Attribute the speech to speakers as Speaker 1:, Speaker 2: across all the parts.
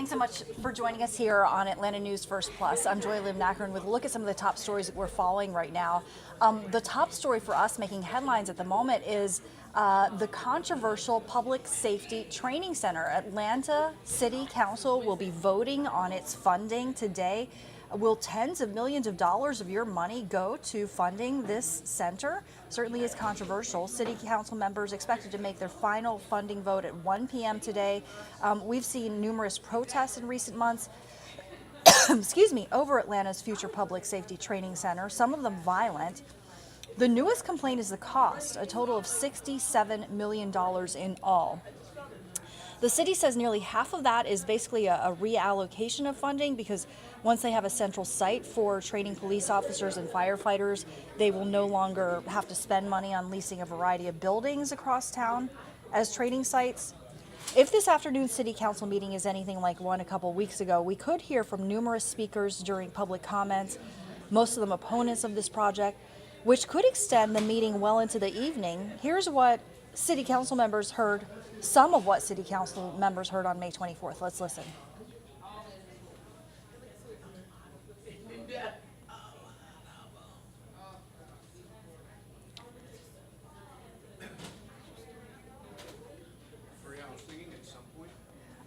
Speaker 1: Thanks so much for joining us here on Atlanta News First Plus. I'm Joy Lim Nackern with a look at some of the top stories that we're following right now. The top story for us making headlines at the moment is the controversial Public Safety Training Center. Atlanta City Council will be voting on its funding today. Will tens of millions of dollars of your money go to funding this center? Certainly is controversial. City Council members expected to make their final funding vote at 1 p.m. today. We've seen numerous protests in recent months excuse me, over Atlanta's future Public Safety Training Center, some of them violent. The newest complaint is the cost, a total of $67 million in all. The city says nearly half of that is basically a reallocation of funding because once they have a central site for training police officers and firefighters, they will no longer have to spend money on leasing a variety of buildings across town as training sites. If this afternoon's city council meeting is anything like one a couple weeks ago, we could hear from numerous speakers during public comments, most of them opponents of this project, which could extend the meeting well into the evening. Here's what city council members heard, some of what city council members heard on May 24th. Let's listen.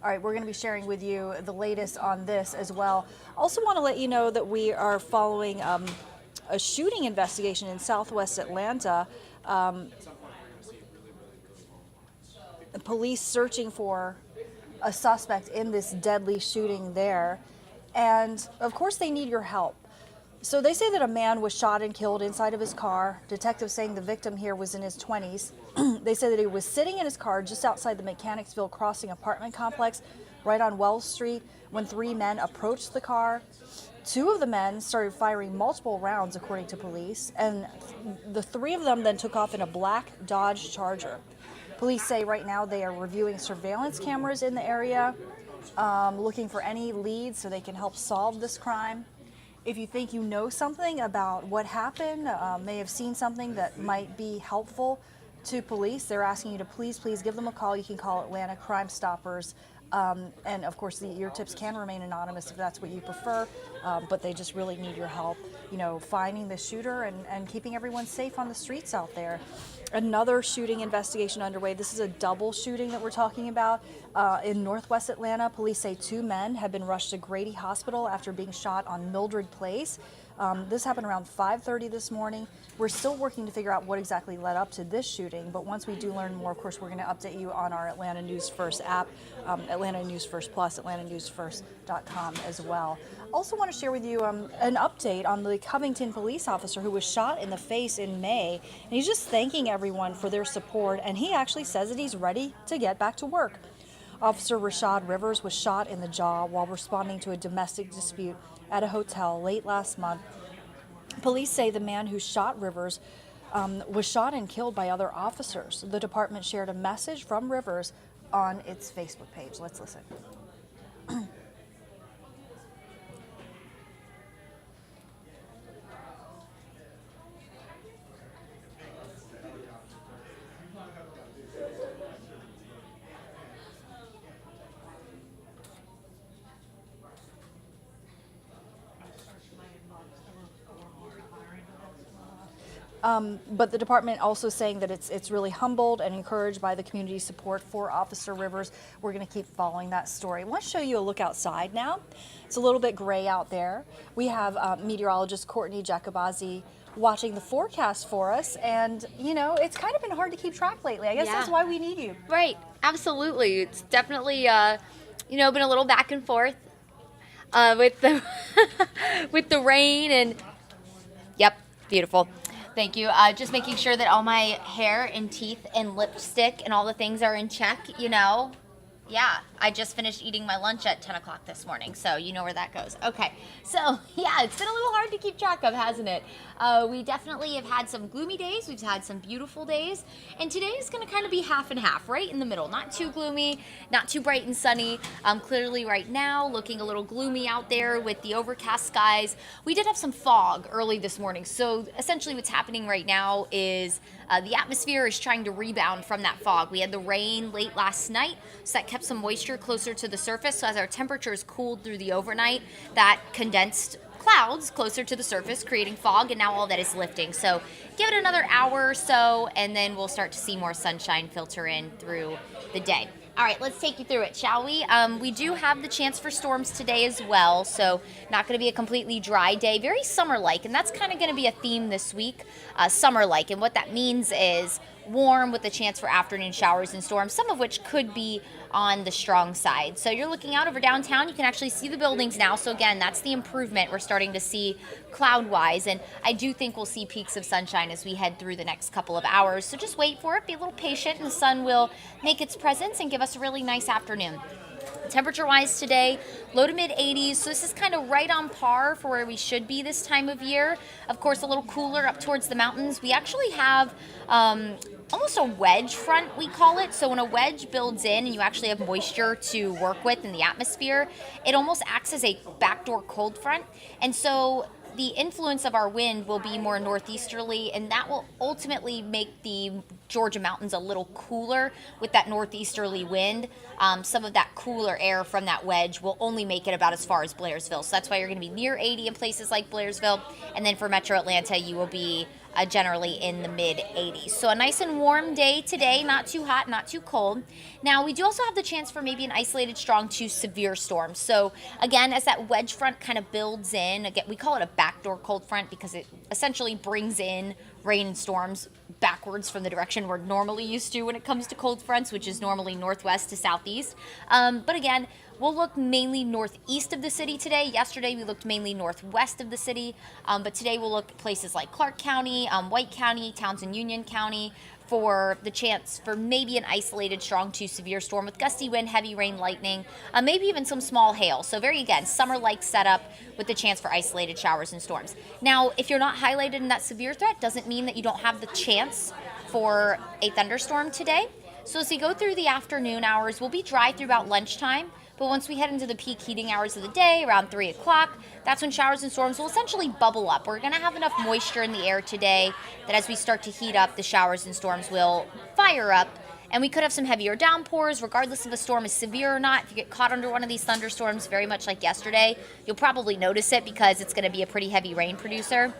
Speaker 1: All right, we're going to be sharing with you the latest on this as well. Also want to let you know that we are following a shooting investigation in Southwest Atlanta. The police searching for a suspect in this deadly shooting there. And of course they need your help. So they say that a man was shot and killed inside of his car. Detectives saying the victim here was in his 20s. They said that he was sitting in his car just outside the Mechanicsville Crossing apartment complex right on Wells Street when three men approached the car. Two of the men started firing multiple rounds, according to police, and the three of them then took off in a black Dodge Charger. Police say right now they are reviewing surveillance cameras in the area, looking for any leads so they can help solve this crime. If you think you know something about what happened, may have seen something that might be helpful to police, they're asking you to please give them a call. You can call Atlanta Crime Stoppers. And of course, your tips can remain anonymous if that's what you prefer, but they just really need your help, finding the shooter and keeping everyone safe on the streets out there. Another shooting investigation underway. This is a double shooting that we're talking about in Northwest Atlanta. Police say two men have been rushed to Grady Hospital after being shot on Mildred Place. This happened around 5:30 this morning. We're still working to figure out what exactly led up to this shooting, but once we do learn more, of course, we're going to update you on our Atlanta News First app, Atlanta News First Plus, atlantanewsfirst.com as well. Also want to share with you an update on the Covington police officer who was shot in the face in May, and he's just thanking everyone for their support, and he actually says that he's ready to get back to work. Officer Rashad Rivers was shot in the jaw while responding to a domestic dispute at a hotel late last month. Police say the man who shot Rivers was shot and killed by other officers. The department shared a message from Rivers on its Facebook page. Let's listen. But the department also saying that it's really humbled and encouraged by the community support for Officer Rivers. We're going to keep following that story. I want to show you a look outside now. It's a little bit gray out there. We have meteorologist Courtney Jacobazzi watching the forecast for us, and it's kind of been hard to keep track lately. I guess that's why we need you.
Speaker 2: Right, absolutely. It's definitely been a little back and forth with the with the rain and beautiful. Thank you. Just making sure that all my hair and teeth and lipstick and all the things are in check, Yeah, I just finished eating my lunch at 10 o'clock this morning, so you know where that goes. Okay, so yeah, it's been a little hard to keep track of, hasn't it? We definitely have had some gloomy days, we've had some beautiful days, and today is going to kind of be half and half, right in the middle. Not too gloomy, not too bright and sunny. Clearly right now, looking a little gloomy out there with the overcast skies. We did have some fog early this morning, so essentially what's happening right now is The atmosphere is trying to rebound from that fog. We had the rain late last night, so that kept some moisture closer to the surface. So as our temperatures cooled through the overnight, that condensed clouds closer to the surface, creating fog, and now all that is lifting. So give it another hour or so, and then we'll start to see more sunshine filter in through the day. All right, let's take you through it, shall we? We do have the chance for storms today as well, so not going to be a completely dry day, very summer-like, and that's kind of going to be a theme this week, summer-like. And what that means is warm with the chance for afternoon showers and storms, some of which could be on the strong side. So you're looking out over downtown, you can actually see the buildings now. So again, that's the improvement we're starting to see cloud-wise, and I do think we'll see peaks of sunshine as we head through the next couple of hours. So just wait for it, be a little patient, and the sun will make its presence and give us a really nice afternoon. Temperature-wise today, low to mid 80s, so this is kind of right on par for where we should be this time of year. Of course, a little cooler up towards the mountains. We actually have almost a wedge front, we call it. So when a wedge builds in and you actually have moisture to work with in the atmosphere, it almost acts as a backdoor cold front. And so the influence of our wind will be more northeasterly, and that will ultimately make the Georgia mountains a little cooler with that northeasterly wind. Some of that cooler air from that wedge will only make it about as far as Blairsville. So that's why you're going to be near 80 in places like Blairsville. And then for Metro Atlanta, you will be generally in the mid 80s. So a nice and warm day today, not too hot, not too cold. Now we do also have the chance for maybe an isolated strong to severe storm. So again, as that wedge front kind of builds in, again, we call it a backdoor cold front because it essentially brings in rain and storms backwards from the direction we're normally used to when it comes to cold fronts, which is normally northwest to southeast. But again, we'll look mainly northeast of the city today. Yesterday, we looked mainly northwest of the city, but today we'll look at places like Clark County, White County, Townsend Union County for the chance for maybe an isolated strong to severe storm with gusty wind, heavy rain, lightning, maybe even some small hail. So very, again, summer-like setup with the chance for isolated showers and storms. Now, if you're not highlighted in that severe threat, doesn't mean that you don't have the chance for a thunderstorm today. So as we go through the afternoon hours, we'll be dry through about lunchtime. But once we head into the peak heating hours of the day, around 3 o'clock, that's when showers and storms will essentially bubble up. We're going to have enough moisture in the air today that as we start to heat up, the showers and storms will fire up. And we could have some heavier downpours, regardless if a storm is severe or not. If you get caught under one of these thunderstorms, very much like yesterday, you'll probably notice it because it's going to be a pretty heavy rain producer.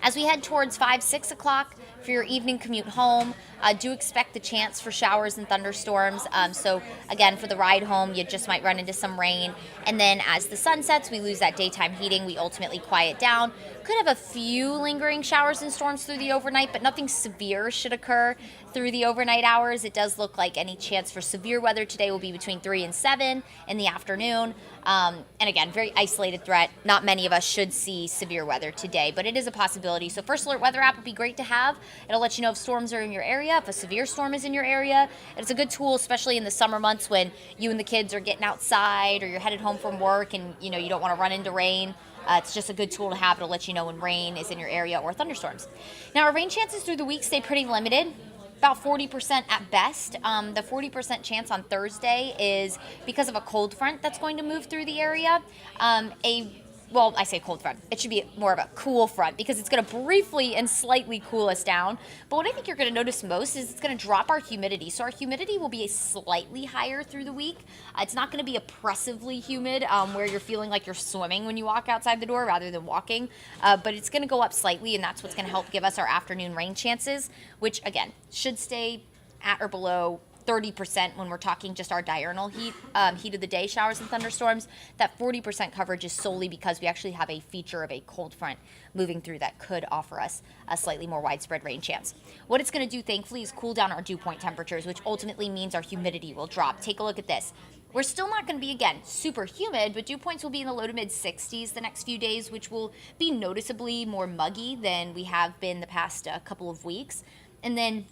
Speaker 2: As we head towards 5, 6 o'clock for your evening commute home, do expect the chance for showers and thunderstorms. So again, for the ride home, you just might run into some rain. And then as the sun sets, we lose that daytime heating. We ultimately quiet down. Could have a few lingering showers and storms through the overnight, but nothing severe should occur through the overnight hours. It does look like any chance for severe weather today will be between 3 and 7 in the afternoon. And again, very isolated threat. Not many of us should see severe weather today, but it is a possibility. So First Alert Weather app would be great to have. It'll let you know if storms are in your area, if a severe storm is in your area. And it's a good tool, especially in the summer months when you and the kids are getting outside or you're headed home from work and you don't want to run into rain. It's just a good tool to have. It'll let you know when rain is in your area or thunderstorms. Now, our rain chances through the week stay pretty limited. About 40% at best. The 40% chance on Thursday is because of a cold front that's going to move through the area. Well, I say cold front. It should be more of a cool front because it's going to briefly and slightly cool us down. But what I think you're going to notice most is it's going to drop our humidity. So our humidity will be slightly higher through the week. It's not going to be oppressively humid where you're feeling like you're swimming when you walk outside the door rather than walking. But it's going to go up slightly, and that's what's going to help give us our afternoon rain chances, which, again, should stay at or below 30% when we're talking just our diurnal heat of the day showers and thunderstorms. That 40% coverage is solely because we actually have a feature of a cold front moving through that could offer us a slightly more widespread rain chance. What it's going to do, thankfully, is cool down our dew point temperatures, which ultimately means our humidity will drop. Take a look at this. We're still not going to be, again, super humid, but dew points will be in the low to mid 60s the next few days, which will be noticeably more muggy than we have been the past couple of weeks. And then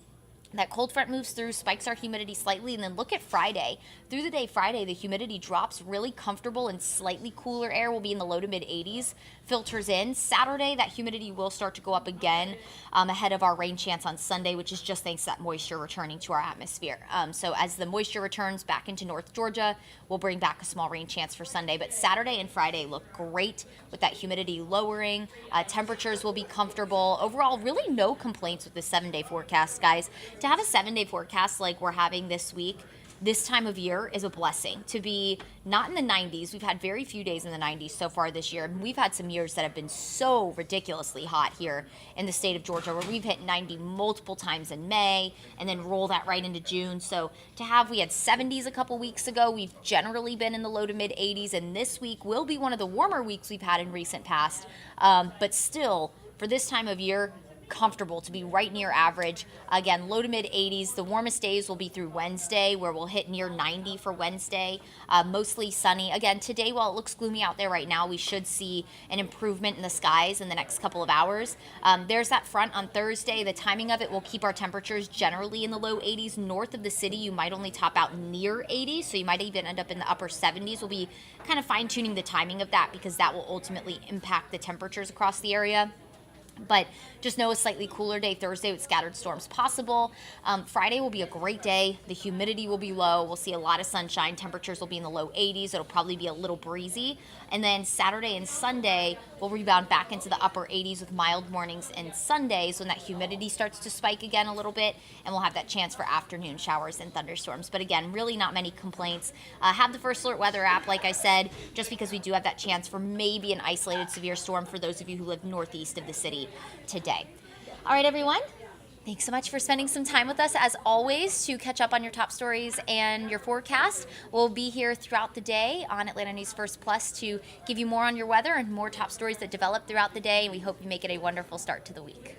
Speaker 2: That cold front moves through, spikes our humidity slightly, and then look at Friday. Through the day Friday, the humidity drops, really comfortable and slightly cooler air will be in the low to mid 80s, filters in. Saturday, that humidity will start to go up again ahead of our rain chance on Sunday, which is just thanks to that moisture returning to our atmosphere. So as the moisture returns back into North Georgia, we'll bring back a small rain chance for Sunday. But Saturday and Friday look great with that humidity lowering. Temperatures will be comfortable. Overall, really no complaints with the 7-day forecast, guys. To have a 7-day forecast like we're having this week, this time of year is a blessing. To be not in the 90s, we've had very few days in the 90s so far this year. And we've had some years that have been so ridiculously hot here in the state of Georgia, where we've hit 90 multiple times in May and then roll that right into June. So we had 70s a couple weeks ago. We've generally been in the low to mid 80s, and this week will be one of the warmer weeks we've had in recent past. But still, for this time of year, comfortable to be right near average. Again, low to mid 80s. The warmest days will be through Wednesday, where we'll hit near 90 for Wednesday. Mostly sunny. Again, today, while it looks gloomy out there right now, we should see an improvement in the skies in the next couple of hours. There's that front on Thursday. The timing of it will keep our temperatures generally in the low 80s. North of the city, you might only top out near 80, so you might even end up in the upper 70s. We'll be kind of fine-tuning the timing of that because that will ultimately impact the temperatures across the area. But just know a slightly cooler day Thursday with scattered storms possible. Friday will be a great day. The humidity will be low. We'll see a lot of sunshine. Temperatures will be in the low 80s. It'll probably be a little breezy. And then Saturday and Sunday, we'll rebound back into the upper 80s with mild mornings and Sundays when that humidity starts to spike again a little bit. And we'll have that chance for afternoon showers and thunderstorms. But again, really not many complaints. Have the First Alert Weather app, like I said, just because we do have that chance for maybe an isolated severe storm for those of you who live northeast of the city today. All right, everyone. Thanks so much for spending some time with us. As always, to catch up on your top stories and your forecast, we'll be here throughout the day on Atlanta News First Plus to give you more on your weather and more top stories that develop throughout the day. We hope you make it a wonderful start to the week.